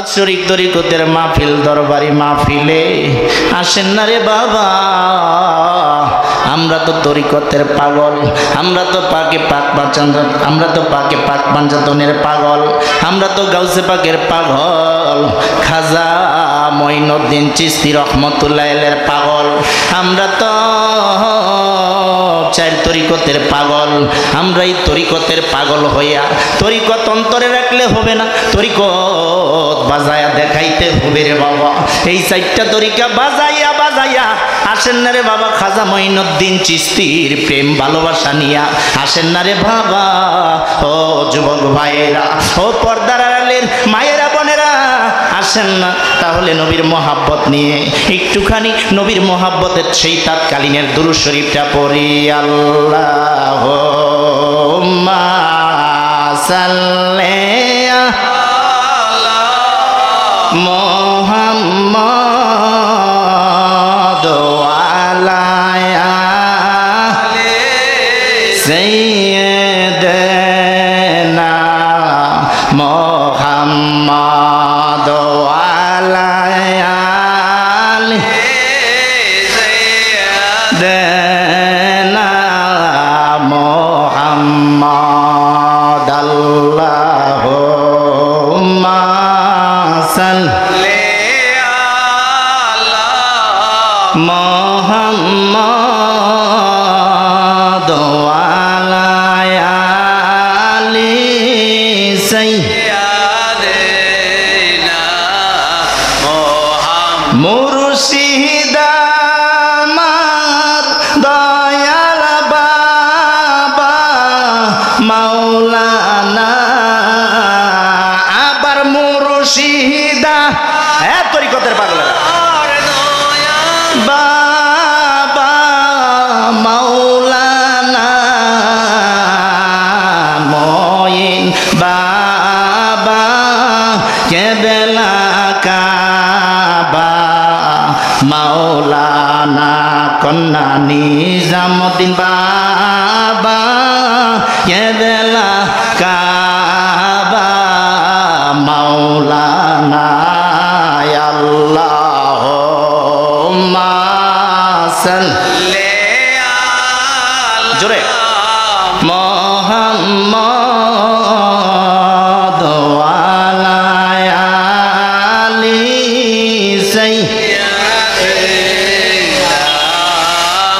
বাৎসরিক তরিকতের মাহফিল দরবারি মাহফিলে আসেন না রে বাবা। আমরা তো তরিকতের পাগল, আমরা তো পাকে পাক পাঞ্জাতনের পাগল, আমরা তো গাউসে পাকের পাগল, খাজা মঈনুদ্দিন চিশতি রহমতুল্লাহ আলাইহির পাগল, আমরা তো চার তরিকতের পাগল। আমরা এই তরিকতের পাগল হইয়া তরিকত অন্তরে রাখলে হবে না, তরিকত বাজায়া দেখাইতে হবে রে বাবা। এই চারটা তরিকা বাজাইয়া বাজাইয়া আসেন না রে বাবা খাজা মঈনুদ্দিন চিশতির প্রেম ভালোবাসা নিয়া আসেন না রে বাবা। ও যুবক ভাইয়েরা, ও পর্দার আড়ালের মায়েরা বোনেরা, আসেন না তাহলে নবীর মোহাব্বত নিয়ে একটুখানি নবীর মোহাব্বতের সেই তাৎকালীনের দুরূদ শরীফটা পড়ি। আল্লাহুম্মা সাল্লি আলা মুহাম্মাদ ওয়া আলা আলি সাইয়্যিদিনা মুহাম্মাদ ওয়া আলা আলি সাইয়্যিদিনা মুহাম্মাদ। আল্লাহুম্মা সাল্লি আলা মুহাম্মাদ ওয়া আলা আলি সাইয়্যিদিনা মুহাম্মাদ। মুর্শিদ আমার দয়াল বাবা মাওলানা, আবার মুর্শিদা তরিকতের পাগলেরা বাবা মাওলানা মঈন বাবা কেবলা কাবা মাওলানা কন্যা নিজামুদ্দিন বাবা কেবলা কাবা মাওলানা। আল্লাহুম্মা সাল্লি আলা জোরে মুহাম্মাদ ওয়া আলা আলি সাইয়্যিদিনা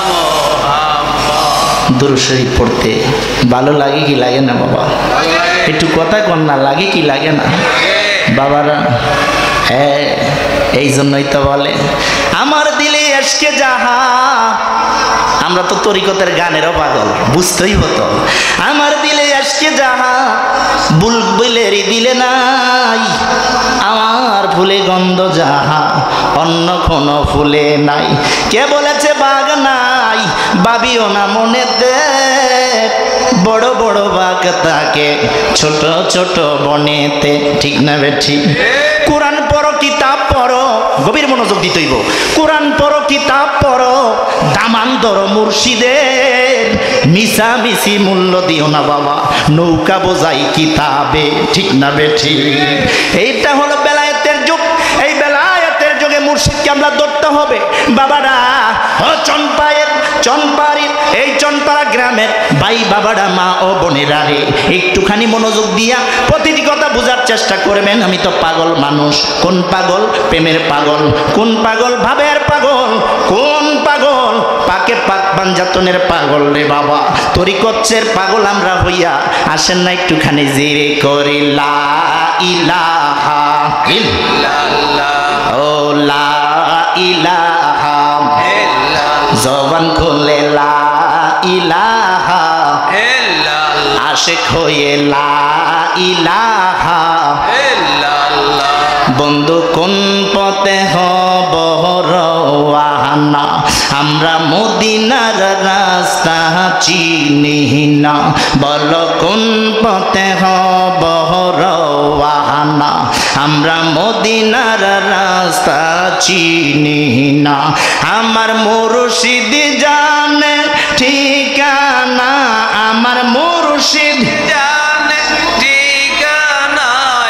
মুহাম্মাদ। দুরূদ শরীফ পড়তে ভালো লাগে কি লাগে না বাবা? একটু কথা কন না, লাগে কি লাগে না বাবারা? হ্যাঁ, এই জন্যই তো বলে আমার দিলে এসকে যাহা। আমরা তো তরিকতের গানেরও পাগল, বুঝতেই হতো। আমার দিলে এসকে যাহা বুলবুলেরই দিলে নাই, আমার ফুলে গন্ধ যাহা অন্য কোনো ফুলে নাই। কে বলেছে বাগ নাই, ভাবিও না মনেতে, বড় বড় বাগ থাকে ছোট ছোট বনেতে। ঠিক না বেঠি? কোরআন পড়ো, কিতাব পড়ো, গভীর মনোযোগ দিতে হইব। কোরআন পড়ো, কিতাব পড়ো, দামান ধরো মুর্শিদের, মিশা মিশি মূল্য দিও না বাবা, নৌকা বোঝাই কিতাবে। ঠিক না বেঠি? এইটা হলো বেলায়েতের যুগ। এই বেলায়েতের যুগে মুর্শিদকে আমরা ধরতে হবে বাবারা। ও চনপাড়ির এই চনপাড়া গ্রামের ভাই বাবারা, মা ও বোনেরা রে, একটুখানি মনোযোগ দিয়া প্রতিটি কথা বোঝার চেষ্টা করবেন। আমি তো পাগল মানুষ। কোন পাগল? প্রেমের পাগল। কোন পাগল? ভাবের পাগল। কোন পাগল? পাকে পাক পাঞ্জাতনের পাগল রে বাবা। তরিকতের পাগল আমরা হইয়া আসেন না একটুখানি জিরে করি লা ইলাহা ইল্লাল্লাহ, ও লা ইলাহা ইল্লাল্লাহ, জবান খুলে লা ইলাহা ইল্লাল্লাহ, আশিক হয়ে লা ইলাহা ইল্লাল্লাহ। বন্ধু কোন পথে হব রওয়ানা, আমরা মদিনার রাস্তা চিনি না, বলো কোন পথে হব রওয়ানা, আমরা মদিনার রাস্তা চিনি না। আমার মুর্শিদ জানে ঠিকানা, আমার মুর্শিদ জানে ঠিকানা,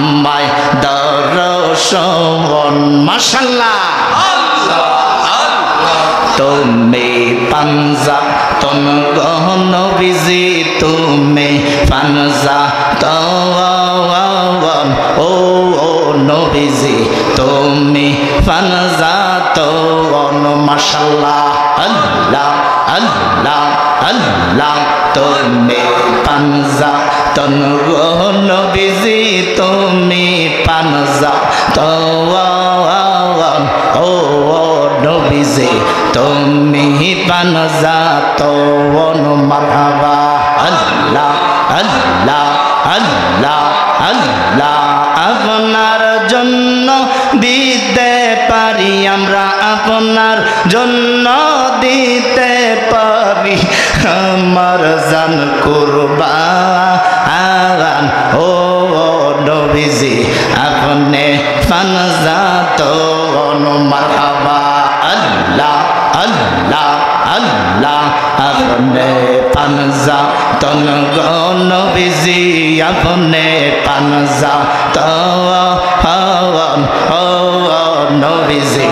আমায় দর্শন মাশাআল্লাহ তুমি পাঞ্জা তন গহন বিজি তুমি পাঞ্জা তওয়ান ও নবীজি তুমি পাঞ্জা তওয়ান মাশাআল্লাহ আল্লাহ আল্লাহ আল্লাহ তুমি পাঞ্জা তন গহন বিজি তুমি পাঞ্জা তওয়ান ও নবীজি তুমি পানজাত মারহাবা আল্লাহ আল্লাহ আল্লাহ আল্লাহ আপনার জন্য দিতে পারি আমরা আপনার জন্য দিতে পারি আমার জান কুরবান ও নবীজি আপনি পানজাত মারহাবা আল্লাহ আল্লাহ আল্লাহ আপনি পানজা তন গন বিজি আপনি পানজা তওয়ান ও নবীজি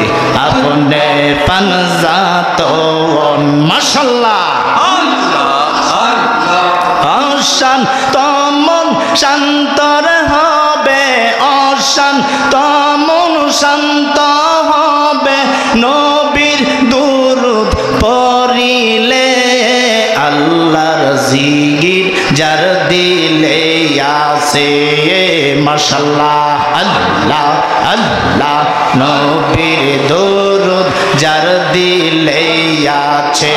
আপনি পানজা তওয়ান মাশাআল্লাহ অশান্ত মন শান্তর হবে অশান্ত মন শান্ত হবে নবীর দুরূদ পড়িলে আল্লাহর জিকির যার দিলে আছে মাশাআল্লাহ আল্লাহ আল্লাহ নবীর দুরূদ যার দিলে আছে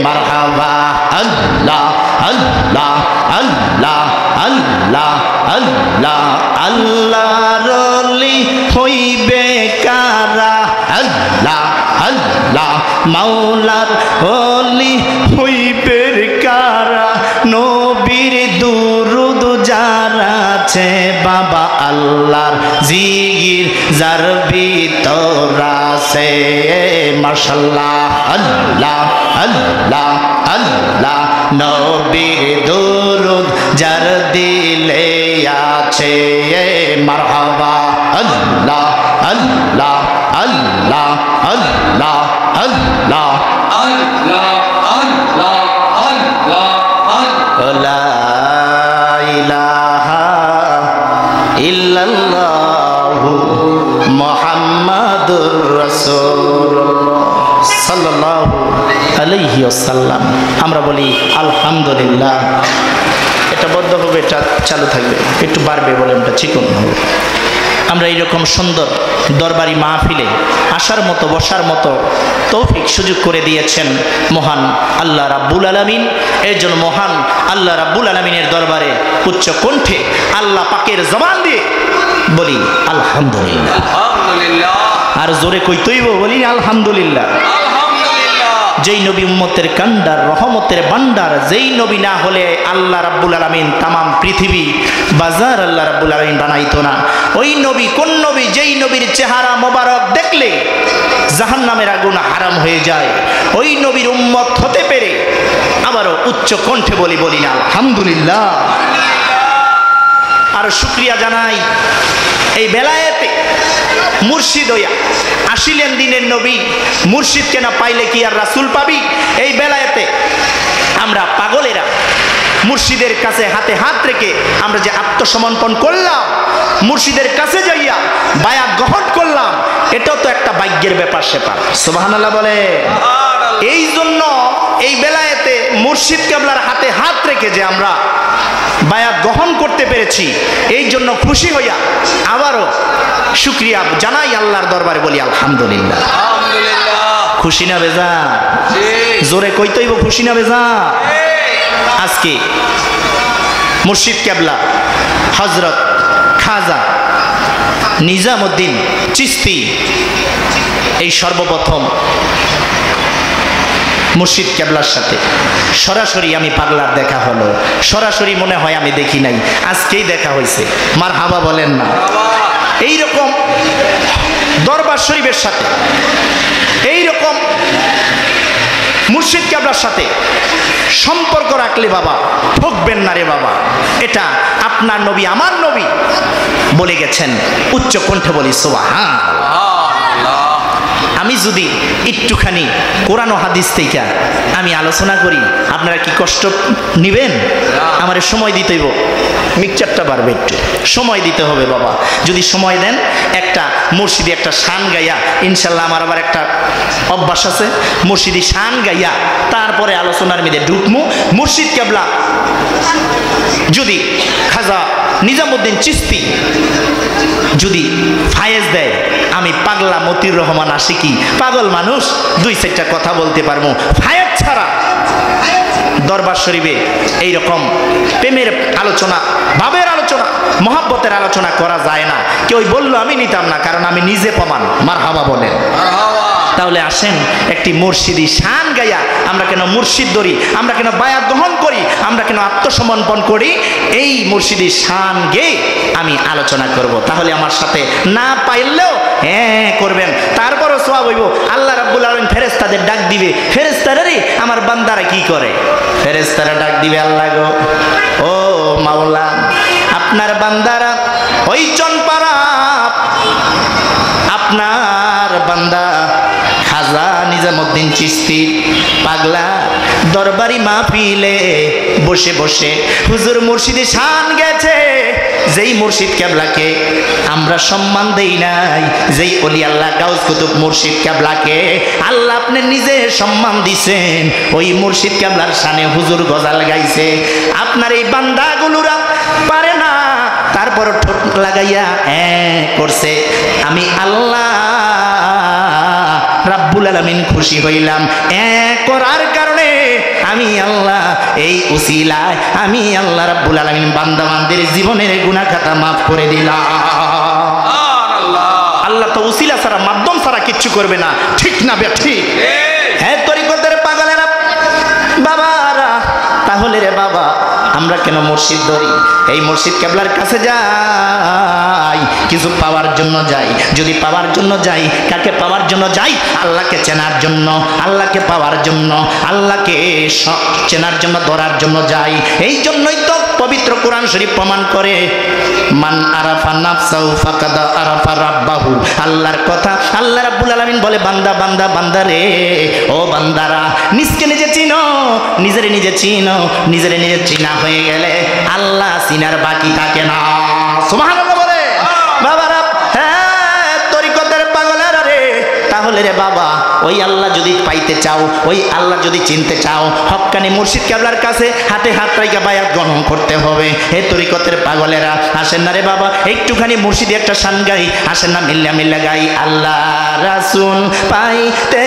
মারহাবা আল্লাহ আল্লাহ আল্লাহ আল্লাহ আল্লাহ আল্লাহর ওলি হইবে কারা আল্লাহ আল্লাহ মাওলার ওলি হইবে কারা নবীর দুরূদ যারা আছে বাবা আল্লাহর জিকির যার ভিতর আছে মাশাআল্লাহ আল্লাহ আল্লাহ আল্লাহ নবীর দুরূদ যার দিলে আছে মারহাবা আল্লাহ আল্লাহ আল্লাহ আল্লাহ আল্লাহ আল্লাহ আল্লাহ আল্লাহ লা ইলাহা ইল্লাল্লাহু মুহাম্মাদুর রাসূলুল্লাহ সাল্লাল্লাহু আলাইহি ওয়াসাল্লাম। আমরা বলি আলহামদুলিল্লাহ। এটা বদ্ধ হবে, এটা চালু থাকবে, একটু বাড়বে বলে এটা চিকন হবে। আমরা এইরকম সুন্দর দরবারি মাহফিলে আসার মতো বসার মতো তৌফিক সুযোগ করে দিয়েছেন মহান আল্লাহ রাব্বুল আলামিন। এর জন্য মহান আল্লাহ রাব্বুল আলামিনের দরবারে উচ্চ কণ্ঠে আল্লাহ পাকের জবান দিয়ে বলি আলহামদুলিল্লাহ। আর জোরে কইতেইব বলি আলহামদুলিল্লাহ। যেই নবী উম্মতের কান্ডার রহমতের ভান্ডার, যেই নবী না হলে আল্লাহ রাব্বুল আলামিন তামাম পৃথিবী বাজার আল্লাহ রাব্বুল আলামিন বানাইতো না। ওই নবী কোন নবী? যেই নবীর চেহারা মোবারক দেখলে জাহান্নামের আগুন হারাম হয়ে যায়। ওই নবীর উম্মত হতে পেরে আবারও উচ্চ কণ্ঠে বলি না আলহামদুলিল্লাহ। আর শুকরিয়া জানাই এই বেলায়েতে মুর্শিদ হইয়া আসিলেন দিনের নবী। মুর্শিদকে না পাইলে কি আর রাসূল পাবি? এই বেলায়েতে আমরা পাগলেরা মুর্শিদের কাছে হাতে হাত রেখে আমরা যে আত্মসমর্পণ করলাম, মুর্শিদের কাছে যাইয়া বায়াত গ্রহণ করলাম, এটাও তো একটা ভাগ্যের ব্যাপার স্যাপার। সুবহানাল্লাহ বলে। এই জন্য এই বেলায়েতে মুর্শিদ কেবলার হাতে হাত রেখে যে আমরা বায়াত গ্রহণ করতে পেরেছি, এই জন্য খুশি হইয়া আবারও শুকরিয়া জানাই আল্লাহর দরবারে বলি আলহামদুলিল্লাহ। খুশি না বেজা? জোরে কইতেইব খুশি না বেজা? আজকে মুর্শিদ কেবলা হযরত খাজা নিজামউদ্দিন চিশতি এই সর্বপ্রথম মুর্শিদ কেবলার সাথে সরাসরি আমি পাগলার দেখা হলো। সরাসরি মনে হয় আমি দেখি নাই, আজকেই দেখা হয়েছে। মারহাবা বলেন না? এইরকম দরবার শরীফের সাথে এইরকম মুর্শিদ কেবলার সাথে সম্পর্ক রাখলে বাবা ঠকবেন না রে বাবা। এটা আপনার নবী আমার নবী বলে গেছেন, উচ্চ কণ্ঠে বলি সুবহানাল্লাহ। আমি যদি একটুখানি কোরআন ও হাদিস থেকে আমি আলোচনা করি, আপনারা কি কষ্ট নেবেন? আমার সময় দিতে হইব, মিক্সচারটা বাড়বে, একটু সময় দিতে হবে বাবা। যদি সময় দেন একটা মুর্শিদি একটা শান গাইয়া, ইনশাল্লাহ আমার আবার একটা অভ্যাস আছে, মুর্শিদি শান গাইয়া তারপরে আলোচনার মধ্যে ঢুকমু। মুর্শিদ কেবলা যদি খাজা নিজামুদ্দিন চিশতি যদি ফায়েজ দেয়, আমি পাগলা মতিউর রহমান আশিকি পাগল মানুষ দুই চারটা কথা বলতে পারবো। ফায়েজ ছাড়া দরবার শরীফে এইরকম প্রেমের আলোচনা, ভাবের আলোচনা, মহাব্বতের আলোচনা করা যায় না। কেউ বললো আমি নিতাম না, কারণ আমি নিজে প্রমাণ। মারহাবা বলেন। তাহলে আসেন একটি মুর্শিদি শান গাইয়া আমরা কেন মুর্শিদ ধরি, আমরা কেন বায়াত গ্রহণ করি, আমরা কেন আত্মসমর্পণ করি, এই মুর্শিদি শান গেয়ে আমি আলোচনা করব। তাহলে আমার সাথে না পাইলেও হ্যাঁ করবেন, তারপরও সওয়াব হইব। আল্লাহ রাব্বুল আলামিন ফেরেশতাদের ডাক দিবে, ফেরেশতারারে আমার বান্দারা কি করে, ফেরেশতারা ডাক দিবে, আল্লাহ গো ও মাওলা, আপনার বান্দারা ওই চনপাড়া আপনার বান্দা খাজা নিজামুদ্দিন চিশতি পাগলা দরবারি মাহফিলে বসে বসে হুজুর মুর্শিদি শান গেছে। যেই মুর্শিদ কেবলাকে আমরা সম্মান দেই নাই, যেই ওলি আল্লাহ গাউস কুতুব মুর্শিদ কেবলাকে আল্লাহ আপনি নিজে সম্মান দিছেন, ওই মুর্শিদ কেবলার শানে হুজুর গজাল গাইছে। আপনার এই বান্দাগুলোরা পারে না, তারপর ঠোঁট লাগাইয়া করছে। আমি আল্লাহ রাব্বুল আলামিন খুশি হইলাম, করার কারণে আমি আল্লাহ এই উসিলায় আমি আল্লাহ রাব্বুল আলামিন বান্দাবান্দির জীবনের গুনাহ খাতা মাফ করে দিলাম। আল্লাহ তো উসিলা ছাড়া, মাধ্যম ছাড়া কিচ্ছু করবে না, ঠিক না বে ঠিক? হ্যাঁ তরিকতের পাগলেরা বাবারা, তাহলে রে বাবা আমরা কেন মুর্শিদ ধরি? এই মুর্শিদ কেবলার কাছে যাই কিছু পাওয়ার জন্য যাই। যদি পাওয়ার জন্য যাই, কাকে পাওয়ার জন্য যাই? আল্লাহকে চেনার জন্য, আল্লাহকে পাওয়ার জন্য, আল্লাহকে চেনার জন্য, ধরার জন্য যাই। এই জন্যই তো পবিত্র কোরআন শরীফ প্রমাণ করে, মান আরাফা নাফসাহু ফাকাদ আরাফা রাব্বাহু। আল্লাহর কথা আল্লাহ রাব্বুল আলামিন বলে, বান্দা বান্দা বান্দা রে, ও বান্দারা নিজকে নিজে চিনো, নিজেরে নিজে চিনো। নিজেরে নিজে চিনা হয়ে গেলে আল্লাহ চিনার বাকি থাকে না। সুবহানাল্লাহ বলে বাবারা। হ্যাঁ তরিকতের পাগলেরা রে, তাহলে রে বাবা ওই আল্লাহ যদি পাইতে চাও, ওই আল্লাহ যদি চিনতে চাও, হক্কানি মুর্শিদ কেবলার কাছে হাতে হাত রাইখা বায়াত গ্রহণ করতে হবে। হে তরিকতের পাগলেরা আসেন না রে বাবা, একটুখানি মুর্শিদি একটা শান গাই, আসেন না মিল্লা মিল্লা গাই। আল্লাহ রাসূল পাইতে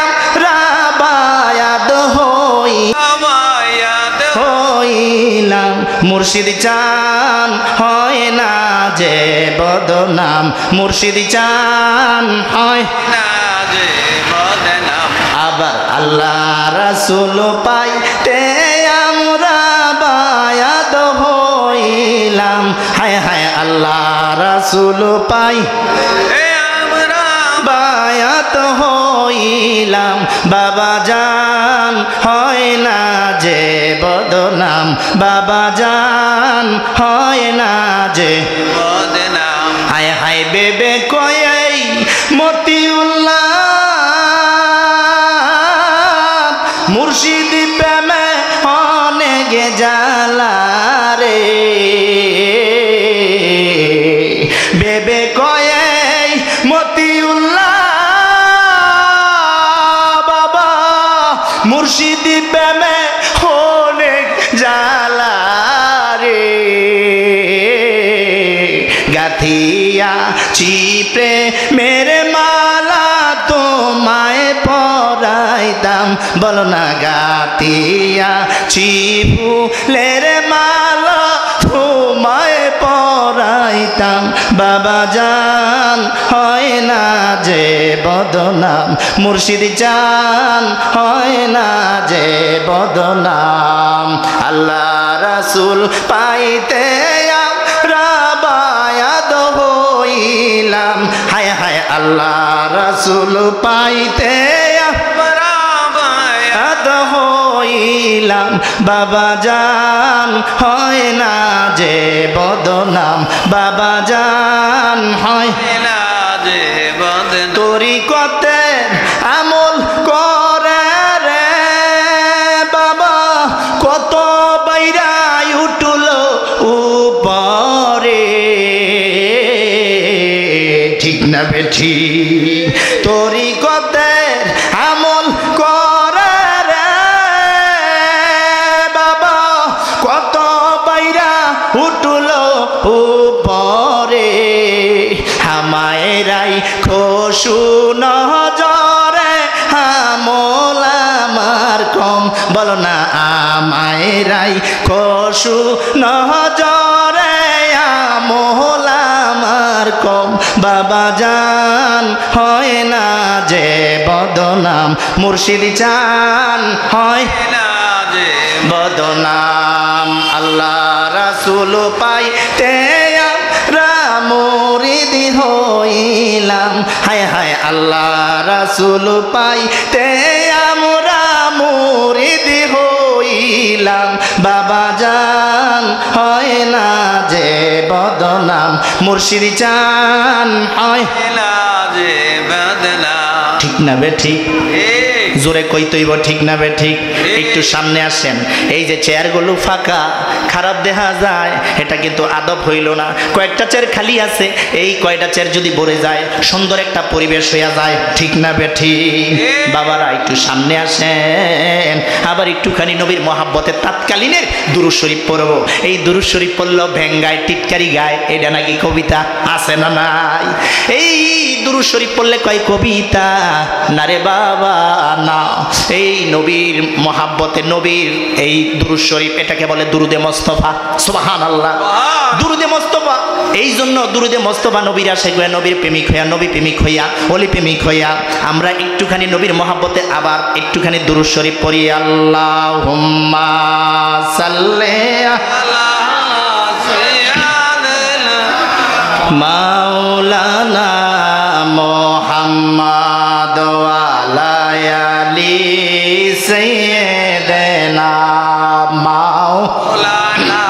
আমরা বায়াত হইলাম, মুর্শিদ চান হয় না যে বদনাম, মুর্শিদ চান হয় না যে বদনাম। আবার আল্লাহ রাসূল পাইতে আমরা বায়াত হইলাম, হায় হায় আল্লাহ রাসূল পাই আমরা বায়াত হইলাম। বাবা জান হয় না যে বদনাম, বাবা জান হয় না যে বদনাম। হায় হায় বেবে কই মতিউল্লাহ মুর্শিদ প্রেমে অনেক জ্বালা রে, বেবে কই মতিউল্লাহ বাবা মুর্শিদ প্রেমে অনেক জ্বালা রে। গাথিয়া চিপ্রে মেরে মালা তোমায় পরাইতাম, বলো না গাথিয়া চিফুলের মালা তোমায় পরাইতাম। বাবা জান হয় না যে বদনাম, মুর্শিদ জান হয় না যে বদনাম। আল্লাহ রাসূল পাইতে আমরা বায়াত হইলাম, হায় হায় আল্লাহ রাসূল পাইতে আমরা হইলাম বাবা জান হয় না যে বদনাম বাবা জান হয় না যে বদনাম তরিকতে আমল করে রে বাবা কত বাইরাই উঠল উপরে ঠিক না বেঠি তরিকতে আমল করে রে বাবা কত বাইরা উঠল উপরে হামায়রাই খসু নজরে আমল আমার কম বলো না আমায়রাই খসু নজরে আমল আমার কম বাবা জান হয় না যে বদনাম মুর্শিদ চান হয় না যে বদনাম আল্লাহ রাসূল পাইতে মুরিদ হইলাম হায় হায় আল্লাহ রাসূল পাইতে আমরা মুরিদ হইলাম বাবা জান হয় না যে বদনাম মুর্শিদ চান হয় না যে বদনাম ঠিক না বে ঠিক জোরে কইতইব ঠিক না বে ঠিক একটু সামনে আসেন এই যে চেয়ারগুলো ফাঁকা খারাপ দেখা যায় এটা কিন্তু আদব হইল না কয়েকটা চেয়ার খালি আছে এই কয়টা চেয়ার যদি ভরে যায় সুন্দর একটা পরিবেশ হইয়া যায় ঠিক না বে ঠিক বাবারা একটু সামনে আসেন আবার একটুখানি নবীর মহাব্বতের তাৎকালীনের দুরূদ শরীফ পড়ব এই দুরূদ শরীফ পড়লো ভেঙ্গায় টিটকারি গায় এটা নাকি কবিতা আছে না নাই এই দুরূদ শরীফ পড়লে কয় কবিতা না রে বাবা না এই নবীর মহাব্বতে নবীর এই দুরূদ শরীফ এটাকে বলে দুরুদে মুস্তাফা সুবহানাল্লাহ দুরুদে মুস্তাফা এই জন্য দুরুদে মুস্তাফা নবীর আশিক হয়ে নবীর প্রেমিক হইয়া নবী প্রেমিক হইয়া ওলি প্রেমিক হইয়া আমরা একটুখানি নবীর মহাব্বতে আবার একটুখানি দুরূদ শরীফ পড়ি আল্লাহুম্মা সাল্লি আলা মাওলানা মুহাম্মদ ওয়া আলা আলি সাইয়্যিদিনা মাওলানা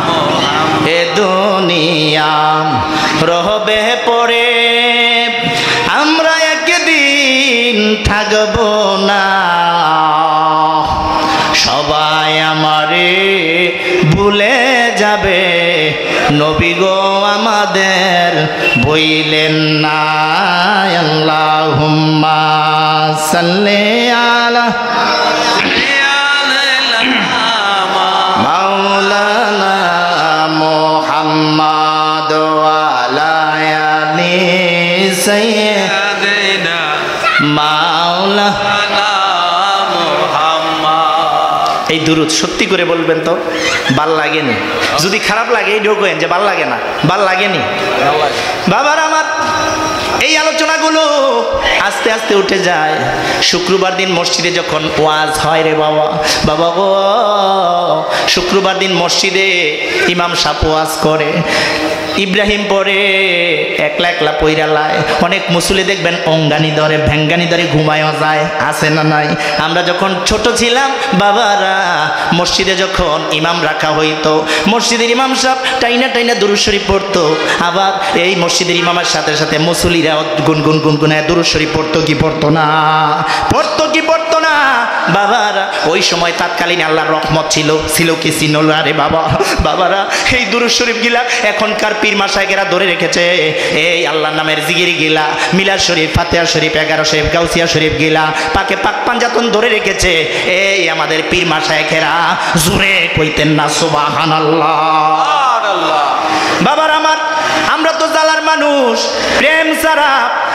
মুহাম্মদ এ দুনিয়া রহবে পড়ে আমরা একদিন থাকব না সবাই আমারে ভুলে যাবে নবী গো আমাদের বইলেন না আল্লাহুম্মা সাল্লি আলা মাওলানা মুহাম্মদ ওয়া আলা আলি সাইয়্যিদিনা মাওলানা এই দুরুদ সত্যি করে বলবেন তো ভাল লাগেনি যদি খারাপ লাগে এই ঢোকেন যে ভাল লাগে না ভাল লাগেনি বাবার আমার এই আলোচনাগুলো আস্তে আস্তে উঠে যায় শুক্রবার দিন মসজিদে যখন ওয়াজ হয় রে বাবা বাবা গো শুক্রবার দিন মসজিদে ইমাম সাহেব ওয়াজ করে ইব্রাহিম পরে একলা একলা পইরালায় অনেক মুসল্লি দেখবেন অঙ্গানি ধরে ভেঙ্গানি ধরে ঘুমায়ও যায় আছে না নাই আমরা যখন ছোট ছিলাম বাবারা মসজিদে যখন ইমাম রাখা হইতো মসজিদের ইমাম সাহেব টাইনা টাইনা দুরূদ শরীফ পড়তো আবার এই মসজিদের ইমামের সাথে সাথে মুসল্লিরা গুনগুন গুনগুনায় দুরূদ শরীফ পড়তো কি পড়তো না পড়তো কি পড়তো না বাবারা ওই সময় তাৎকালীন আল্লাহর রহমত ছিল কি ছিল না রে বাবা বাবারা এই দুরূদ শরীফ গিলা এখনকার পীর মাশায়েখেরা ধরে রেখেছে এই আল্লাহর নামের জিকির গিলা মিলাদ শরীফ ফাতিহা শরীফ 11 শরীফ গাউসিয়া শরীফ গিলা পাকে পাক পাঞ্জাতন ধরে রেখেছে এই আমাদের পীর মাশায়েখেরা জোরে কইতেন না সুবহানাল্লাহ সুবহানাল্লাহ বাবার আমার আমরা তো জালার মানুষ প্রেম ছাড়া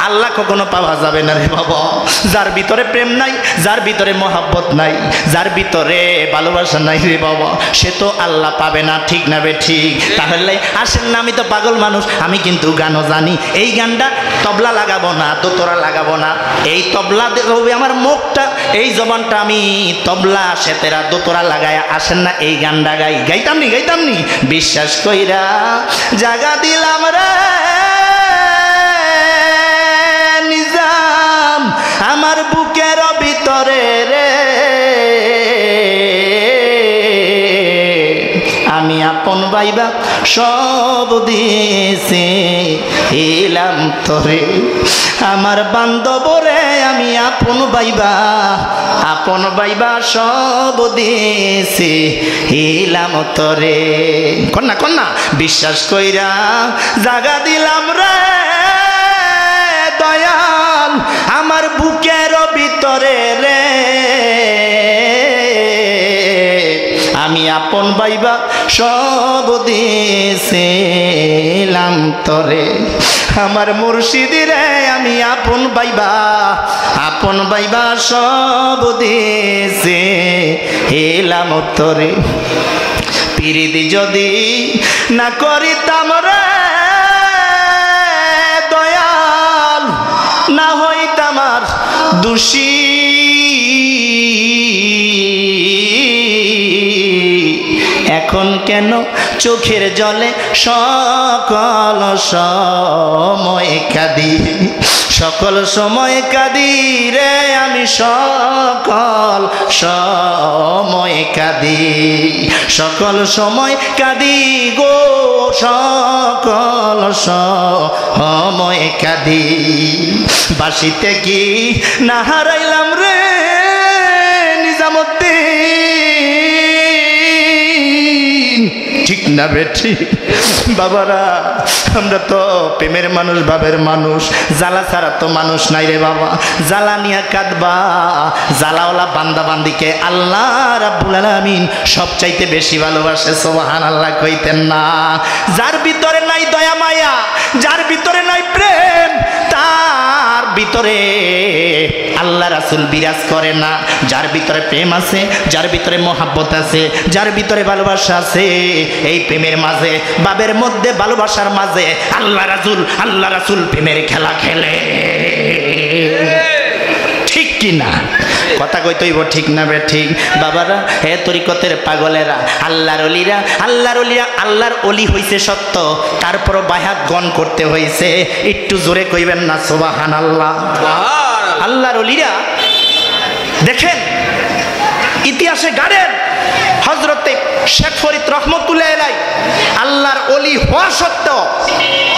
আল্লাহ কখনো পাওয়া যাবে না রে বাবা যার ভিতরে প্রেম নাই যার ভিতরে মহব্বত নাই যার ভিতরে ভালোবাসা নাই রে বাবা সে তো আল্লাহ পাবে না ঠিক না বে ঠিক তাহলে আসেন না আমি তো পাগল মানুষ আমি কিন্তু গানও জানি এই গানটা তবলা লাগাবো না দোতরা লাগাবো না এই তবলা হবে আমার মুখটা এই জবানটা আমি তবলা সেতেরা দোতরা লাগায় আসেন না এই গানটা গাইতাম নি বিশ্বাস কইরা জাগা দিলাম রে নিজাম আমার বুকের ভিতরে রে আপন ভাইবা সব দিয়েছে এলাম তরে আমার বান্ধবরে আমি আপন ভাইবা সব দিয়েছে এলাম তরে কন্যা বিশ্বাস কইরা জাগা দিলাম রে দয়াল আমার বুকের ভিতরে রে আমি আপন ভাইবা সব দিয়েছিলাম তরে আমার মুর্শিদি রে আমি আপন ভাইবা সব দিয়েছে এলাম তরে পিরিতি যদি না করিতাম রে দয়াল না হইতাম আর দোষী এখন কেন চোখের জলে সকল সময় কাঁদি রে আমি সকল সময় কাঁদি গো সকল সময় কাঁদি বাসিতে কি না হারাইলাম রে নিজামুদ্দিন ঠিক না বেঠি বাবারা আমরা তো প্রেমের মানুষ ভাবের মানুষ জ্বালা ছাড়া তো মানুষ নাই রে বাবা জ্বালা নিয়ে কাঁদবা জ্বালাওয়ালা বান্দা বান্দিকে আল্লাহ রাব্বুল আলামিন সবচাইতে বেশি ভালোবাসে সুবহানাল্লাহ কইতেন না যার ভিতরে নাই দয়া মায়া যার ভিতরে নাই প্রেম তার ভিতরে আল্লাহ রাসূল বিরাজ করে না যার ভিতরে প্রেম আছে যার ভিতরে মহব্বত আছে যার ভিতরে ভালোবাসা আছে এই প্রেমের মাঝে বাবের মধ্যে ভালোবাসার মাঝে আল্লাহ রাসূল প্রেমের খেলা খেলে ঠিক কি না কথা কইতেইব ঠিক না বে ঠিক বাবারা হে তরিকতের পাগলেরা আল্লাহর অলি হইছে সত্য তারপরও বায়াত গণ করতে হইছে একটু জোরে কইবেন না সুবহানাল্লাহ আল্লাহর অলিরা দেখেন ইতিহাসে গাড়েন হযরতে শেখ ফরিদ রহমতুল্লাহ আলাইহি আল্লাহর অলি হওয়া সত্ত্বেও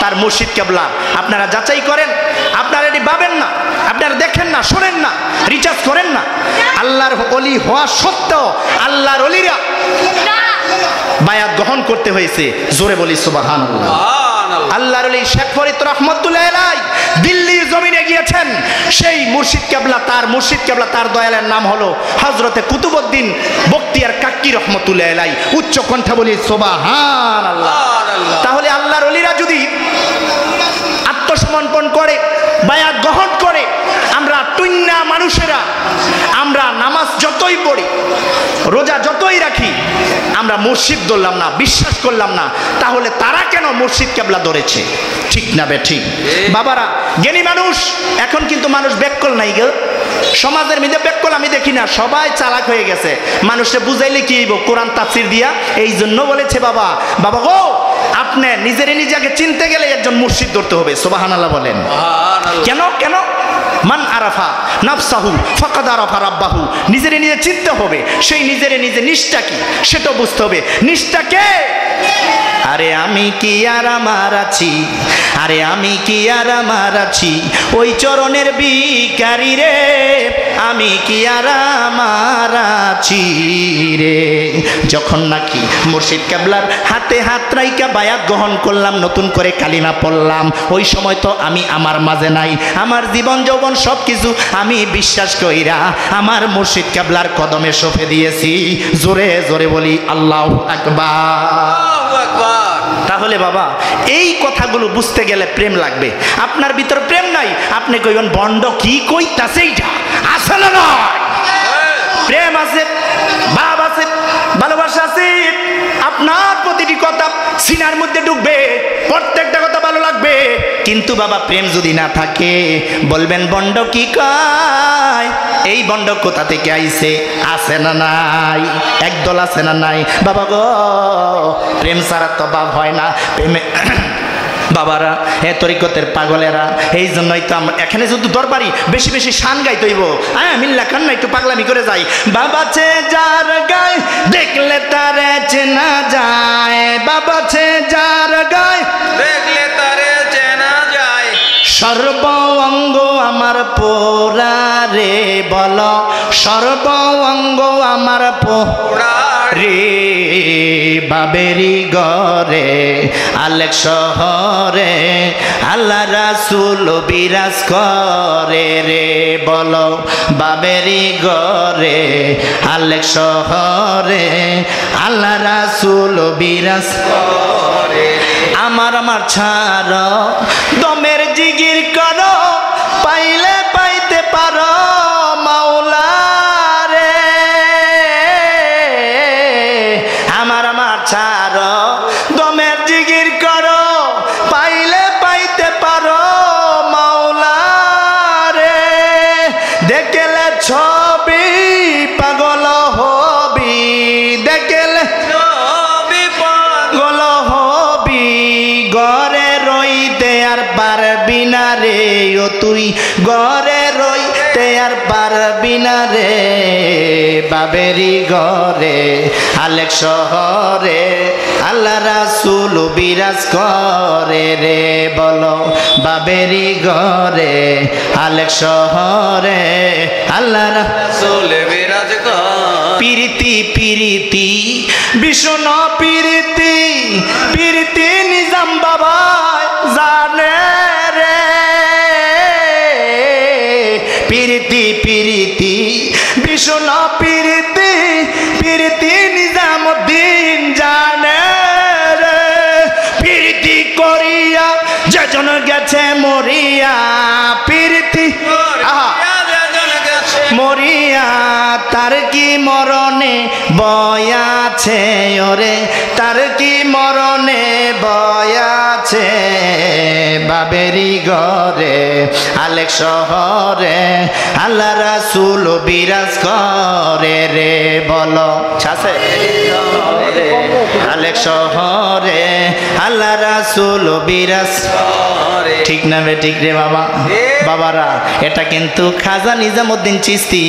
তার মুর্শিদ কেবলা আপনারা যাচাই করেন আপনারা এটি ভাবেন না আপনারা দেখেন না শোনেন না রিচার্জ করেন না আল্লাহর অলি হওয়া সত্ত্বেও আল্লাহর অলিরা বায়াত গ্রহণ করতে হয়েছে জোরে বলি সুবহানাল্লাহ আল্লাহর ওলি শেখ ফরিদ রহমতুল্লাহ আলাইহি দিল্লির জমিনে গিয়েছেন সেই মুর্শিদ কেবলা তার দয়ালের নাম হলো হযরতে কুতুবউদ্দিন বখতিয়ার কাক্কি রহমতুল্লাহ আলাইহি উচ্চ কণ্ঠে বলি সুবহানাল্লাহ তাহলে আল্লাহর ওলিরা যদি আত্মসমর্পণ করে বায়াত গ্রহণ করে আমরা টুন্না মানুষেরা আমরা নামাজ যতই পড়ি রোজা যতই রাখি আমরা মুর্শিদ ধরলাম না বিশ্বাস করলাম না তাহলে তারা কেন মুর্শিদ কেবলা ধরেছে ঠিক না বে ঠিক বাবারা জ্ঞানী মানুষ এখন কিন্তু মানুষ বেকল নাই গো সমাজের মধ্যে বেকল আমি দেখি না সবাই চালাক হয়ে গেছে মানুষে বুঝাইলে কি হইব কোরআন তাফসীর দিয়া এই জন্য বলেছে বাবা গো আপনি নিজেকে চিনতে গেলে একজন মুর্শিদ ধরতে হবে সুবহানাল্লাহ বলেন কেন মান আরাফা নাফসাহু ফাকাদ আরাফা রাব্বাহু নিজে চিনতে হবে সেই নিজে নিষ্ঠা কি সেটা বুঝতে হবে নিষ্ঠা কে আরে আমি কি আর আমার আছি ওই চরণের ভিখারি রে আমি কি আর আমার আছি রে যখন নাকি মুর্শিদ কেবলার হাতে হাত রাইকা বায়াত গ্রহণ করলাম নতুন করে কালিমা পড়লাম ওই সময় তো আমি আমার মাঝে নাই আমার জীবন যৌবন সবকিছু আমি বিশ্বাস কইরা আমার মুর্শিদ কেবলার কদমে সঁপে দিয়েছি জোরে জোরে বলি আল্লাহু আকবার তাহলে বাবা এই কথাগুলো বুঝতে গেলে প্রেম লাগবে আপনার ভিতর প্রেম নাই আপনি কইবেন বন্ড কি কইতাছে এইটা আসলে নয় প্রেম আছে ভাব আছে ভালোবাসা আছে আপনার প্রতিটি কথা সিনার মধ্যে ঢুকবে প্রত্যেকটা কথা ভালো লাগবে কিন্তু বাবা প্রেম যদি না থাকে বলবেন বন্ড কি কয় এই বন্ড কোথা থেকে আইছে আছে না নাই একদল আছে না নাই বাবা গো প্রেম ছাড়া তো বাপ হয় না বাবারা এ তরিকতের পাগলেরা, এই জন্যই তো আমরা এখানে যদি দরবারি বেশি বেশি শান গাইতে হইব। হ্যাঁ মিল্লা কান না একটু পাগলামি করে যাই। বাবা ছে যার গায় দেখলে তারে চেনা যায়, বাবা ছে যার গায় দেখলে তারে চেনা যায়। সর্ব অঙ্গ আমার পোড়া রে, বলো সর্ব অঙ্গ আমার পোড়া রে, বাবেরি গরে আলেক শহরে আল্লাহ রাসূল বিরাজ করে রে, বলো বাবেরি গরে আলেক শহরে আল্লাহ রাসূল বিরাজ করে। আমার ছাড় দমের জিগির করো, পাইলে পাইতে পারো মাওলা রে। আমার ছাড় দমের জিগির করো, পাইলে পাইতে পারো মাওলা রে। দেখলে ছবি পাগল হবি, দেখলে ছবি পাগল হবি, ঘরে রইতে আর পারবি না রে ও তুই, ঘরে রইতে আর পারবি না রে। বাবেরি ঘরে আলেক শহরে আল্লাহ রাসূল বিরাজ করে রে, বলো বাবেরি ঘরে আলেক শহরে আল্লাহ রাসূল বিরাজ করে। পিরিতি পিরিতি ভীষণ পিরিতি, পিরিতি নিজাম বাবা জানে রে। পিরিতি পিরিতি ভীষণ পিরিতি, পিরিতি নিজামুদ্দিন জানে রে। পিরিতি করিয়া যেজন গেছে মরিয়া, পিরিতি মরিয়া তার কি মরণে বয়াছে ওরে, তার কি মরণে বয়াছে। বাবেরি ঘরে আলেক শহরে আল্লাহ রাসূল বিরাজ করে রে, বলো ছাছে আলেক শহরে আল্লাহ রাসূল বিরাজ করে। ঠিক না বে ঠিক রে বাবা? বাবারা এটা কিন্তু খাজা নিজামুদ্দিন চিশতি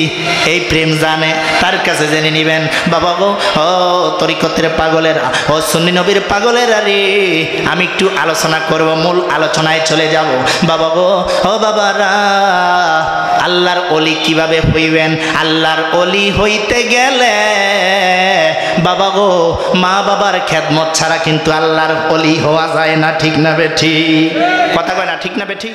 এই প্রেম জানে, তার কাছে জেনে নিবেন। বাবা গো ও তরিকতের পাগলেরা, ও সুন্নি নবীর পাগলেরা রে, আমি একটু আলোচনা করব, মূল আলোচনায় চলে যাব। বাবা গো ও বাবারা, আল্লাহর ওলি কিভাবে হইবেন? আল্লাহর ওলি হইতে গেলে বাবা গো মা বাবার খেদমত ছাড়া কিন্তু আল্লাহর ওলি হওয়া যায় না। ঠিক না বে ঠিক? কথা কয় না ঠিক না বে ঠিক?